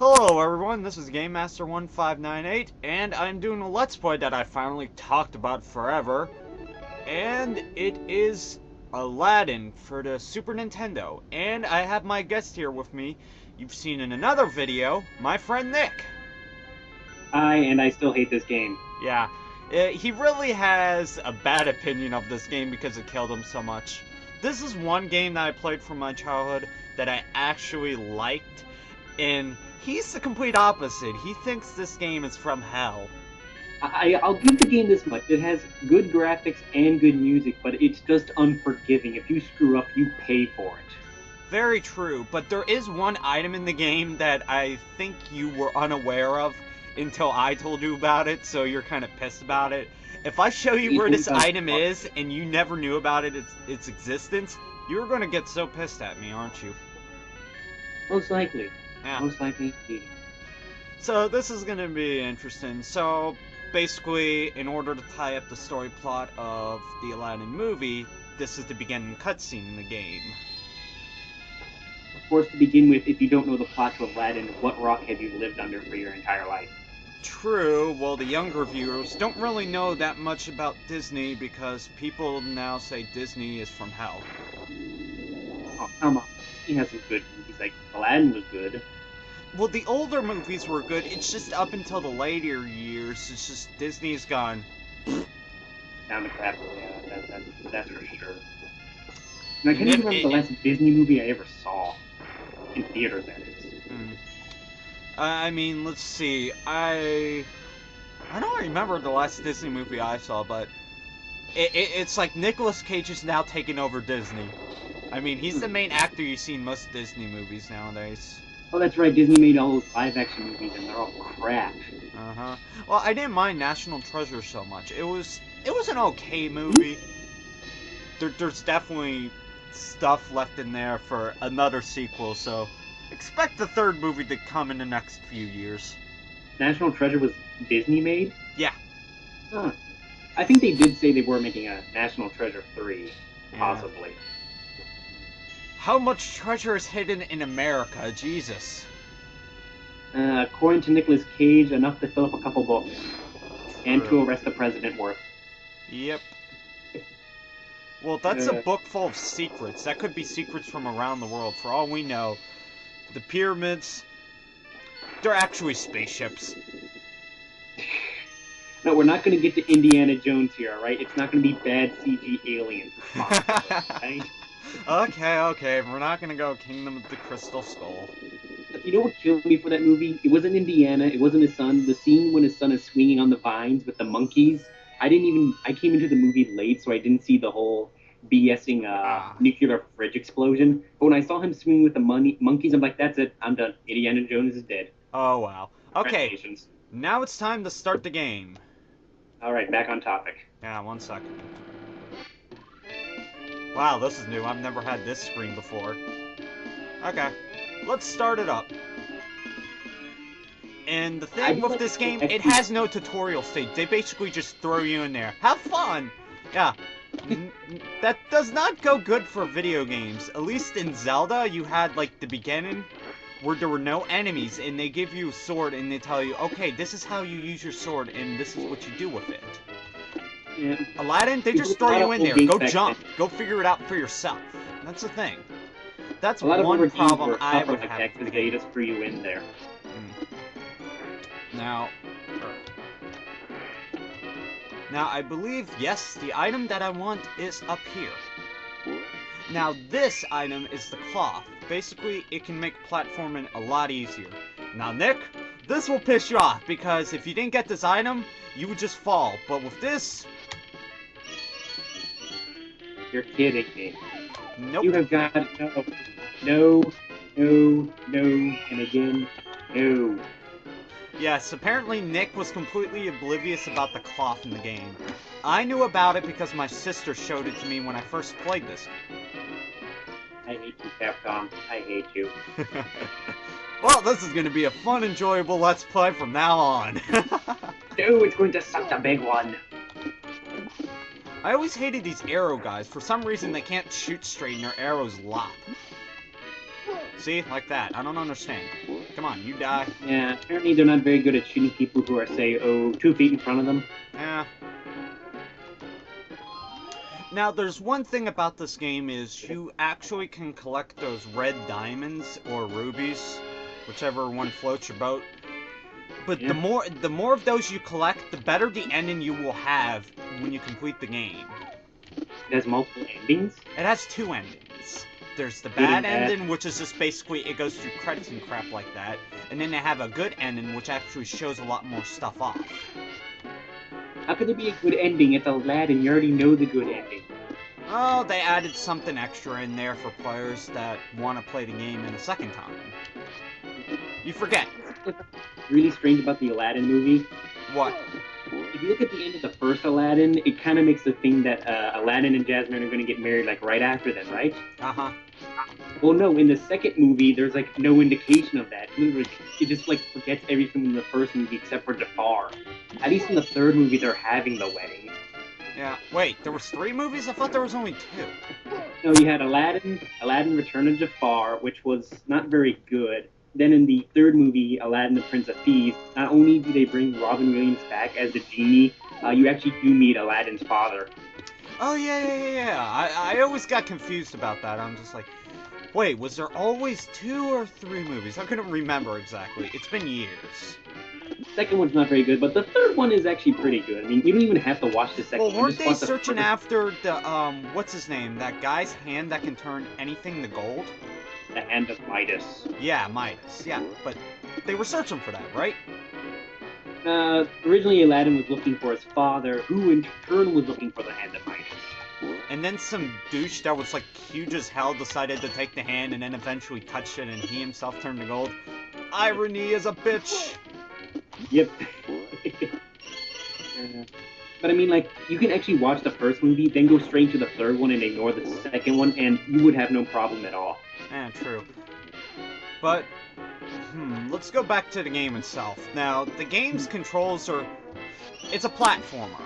Hello everyone, this is Game Master 1598, and I'm doing a Let's Play that I finally talked about forever, and it is Aladdin for the Super Nintendo, and I have my guest here with me. You've seen in another video, my friend Nick. I still hate this game. Yeah, he really has a bad opinion of this game because it killed him so much. This is one game that I played from my childhood that I actually liked, and he's the complete opposite. He thinks this game is from hell. I'll give the game this much. It has good graphics and good music, but it's just unforgiving. If you screw up, you pay for it. Very true, but there is one item in the game that I think you were unaware of until I told you about it, so you're kind of pissed about it. If I show you where this item is and you never knew about its existence, you're going to get so pissed at me, aren't you? Most likely. Yeah. Most likely. So this is going to be interesting. So basically, in order to tie up the story plot of the Aladdin movie, this is the beginning cutscene in the game. Of course, to begin with, if you don't know the plot to Aladdin, what rock have you lived under for your entire life? True, well, the younger viewers don't really know that much about Disney because people now say Disney is from hell. Oh, come on. He has some good movies, like Aladdin was good. Well, the older movies were good, it's just up until the later years, it's just Disney's gone. Down the crap, yeah, that's for sure. And I can't even remember the last Disney movie I ever saw. In theaters, that is. I mean, let's see. I don't remember the last Disney movie I saw, but it's like Nicolas Cage is now taking over Disney. I mean, he's the main actor you see in most Disney movies nowadays. Oh, that's right. Disney made all those live-action movies, and they're all crap. Uh-huh. Well, I didn't mind National Treasure so much. It was an okay movie. There's definitely stuff left in there for another sequel, so expect the third movie to come in the next few years. National Treasure was Disney made? Yeah. Huh. I think they did say they were making a National Treasure 3, possibly. How much treasure is hidden in America? Jesus. According to Nicolas Cage, enough to fill up a couple books. And to arrest the president worth. Yep. Well, that's a book full of secrets. That could be secrets from around the world. For all we know, the pyramids, they're actually spaceships. No, we're not going to get to Indiana Jones here, alright? It's not going to be bad CG aliens. Right? Okay, we're not going to go Kingdom of the Crystal Skull. You know what killed me for that movie? It wasn't Indiana, it wasn't his son. The scene when his son is swinging on the vines with the monkeys, I came into the movie late, so I didn't see the whole BSing nuclear fridge explosion. But when I saw him swinging with the monkeys, I'm like, that's it, I'm done. Indiana Jones is dead. Oh, wow. Okay, now it's time to start the game. Alright, back on topic. Yeah, 1 second. Wow, this is new. I've never had this screen before. Okay, let's start it up. And the thing with this game, it has no tutorial stage. They basically just throw you in there. Have fun! Yeah. That does not go good for video games. At least in Zelda, you had, like, the beginning where there were no enemies, and they give you a sword, and they tell you, okay, this is how you use your sword, and this is what you do with it. Yeah. Aladdin, they just throw you in there. Go jump. Go figure it out for yourself. That's the thing. That's one problem I would have. They just threw you in there. Now, I believe, yes, the item that I want is up here. Now, this item is the cloth. Basically, it can make platforming a lot easier. Now, Nick, this will piss you off, because if you didn't get this item, you would just fall. But with this... You're kidding me. Nope. You have got... No, and again, no. Yes, apparently Nick was completely oblivious about the cloth in the game. I knew about it because my sister showed it to me when I first played this. I hate you, Capcom. I hate you. Well, this is going to be a fun, enjoyable Let's Play from now on. No, it's going to suck the big one. I always hated these arrow guys. For some reason, they can't shoot straight and their arrows lop. See? Like that. I don't understand. Come Come on, you die. Yeah, apparently they're not very good at shooting people who are, say, 2 feet in front of them. Yeah. Now, there's one thing about this game is you actually can collect those red diamonds or rubies, whichever one floats your boat. But Yeah. the more of those you collect, the better the ending you will have when you complete the game. It has multiple endings. It has 2 endings. There's the Good bad and bad. ending, which is just basically it goes through credits and crap like that, and then they have a good ending, which actually shows a lot more stuff off. How could there be a good ending? It's Aladdin. You already know the good ending. Oh, they added something extra in there for players that want to play the game in a second time. You forget. Really strange about the Aladdin movie. What? If you look at the end of the first Aladdin, it kind of makes the thing that Aladdin and Jasmine are going to get married like right after them, right? Uh-huh. Well, no. In the second movie, there's like no indication of that. Literally, it just like forgets everything in the first movie except for Jafar. At least in the third movie, they're having the wedding. Yeah. Wait, there was 3 movies? I thought there was only 2. No, you had Aladdin Return of Jafar, which was not very good. Then in the third movie, Aladdin the Prince of Thieves, not only do they bring Robin Williams back as the genie, you actually do meet Aladdin's father. Oh, yeah. I always got confused about that. I'm just like, wait, was there always 2 or 3 movies? I couldn't remember exactly. It's been years. The second one's not very good, but the third one is actually pretty good. I mean, you don't even have to watch the second Well, one. weren't Just they watch the searching first- after the, what's his name? That guy's hand that can turn anything to gold? The Hand of Midas. Yeah, Midas. Yeah, but they were searching for that, right? Originally, Aladdin was looking for his father, who in turn was looking for the Hand of Midas. And then some douche that was like huge as hell decided to take the hand and then eventually touched it and he himself turned to gold. Irony is a bitch! Yep. But I mean, like, you can actually watch the first movie, then go straight to the third one and ignore the second one, and you would have no problem at all. True. But, let's go back to the game itself. Now, the game's controls are... It's a platformer.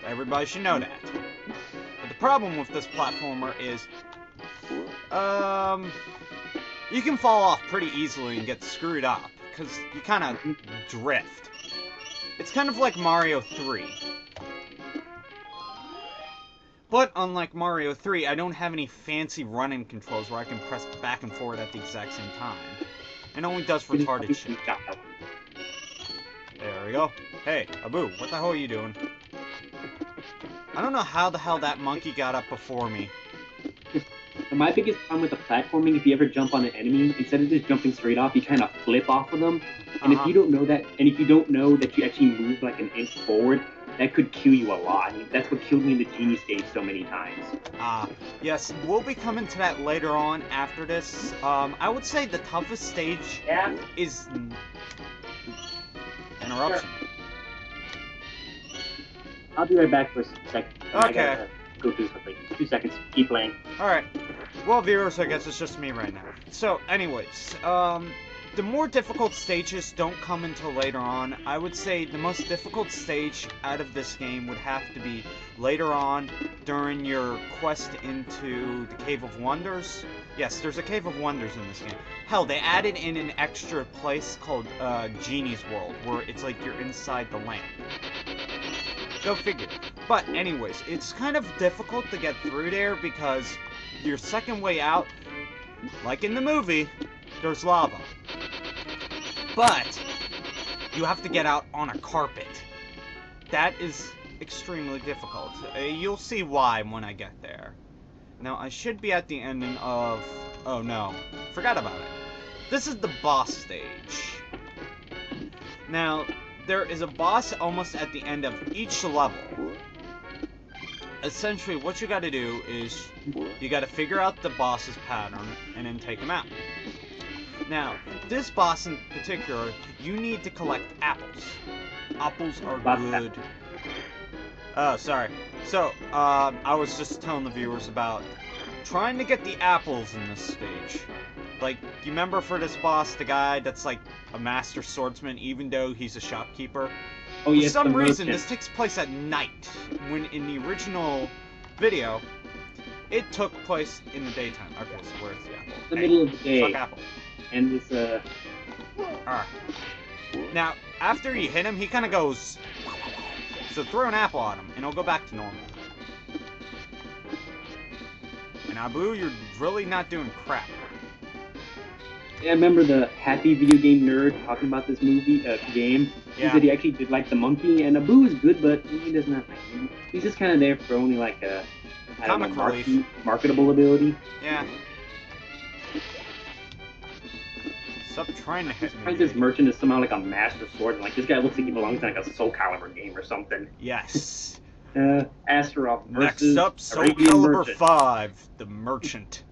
Everybody should know that. But the problem with this platformer is... You can fall off pretty easily and get screwed up, because you kind of drift. It's kind of like Mario 3. But unlike Mario 3, I don't have any fancy running controls where I can press back and forward at the exact same time. It only does retarded shit. There we go. Hey, Abu, what the hell are you doing? I don't know how the hell that monkey got up before me. And my biggest problem with the platforming, if you ever jump on an enemy, instead of just jumping straight off, you kind of flip off of them. And if you don't know that, and if you don't know that you actually move like an inch forward, that could kill you a lot. I mean, that's what killed me in the genie stage so many times. Yes, we'll be coming to that later on after this. I would say the toughest stage is... Interruption. I'll be right back for a second. I Okay. gotta go do something. 2 seconds. Keep playing. Alright. Well, viewers, I guess it's just me right now. So, anyways, the more difficult stages don't come until later on. I would say the most difficult stage out of this game would have to be later on during your quest into the Cave of Wonders. Yes, there's a Cave of Wonders in this game. Hell, they added in an extra place called Genie's World, where it's like you're inside the lamp. Go figure. But anyways, it's kind of difficult to get through there because your second way out, like in the movie, there's lava. But you have to get out on a carpet. That is extremely difficult. You'll see why when I get there. Now, I should be at the ending of... Oh no, forgot about it. This is the boss stage. Now, there is a boss almost at the end of each level. Essentially, what you gotta do is you gotta figure out the boss's pattern and then take him out. Now, this boss in particular, you need to collect apples. Apples are good. Oh, sorry. So, I was just telling the viewers about trying to get the apples in this stage. Like, do you remember for this boss, the guy that's like a master swordsman, even though he's a shopkeeper? Oh, yes, For some the reason, merchant. this takes place at night, when in the original video, it took place in the daytime. Okay, so where's the apple? The middle of the day. Fuck apple. And this Alright. Now, after you hit him, he kind of goes... So throw an apple at him, and he'll go back to normal. And Abu, you're really not doing crap. Yeah, I remember the happy video game nerd talking about this movie, game. He Yeah. said he actually did like the monkey, and Abu is good, but he does not like him. He's just kind of there for only like a I don't know, Comic relief. marketable ability. Yeah. Stop trying to hit me. This merchant is somehow like a master sword, and like this guy looks like he belongs in like a Soul Calibur game or something. Yes. Astaroth Next versus up, Soul Arabian Calibur Merchant. 5, the Merchant.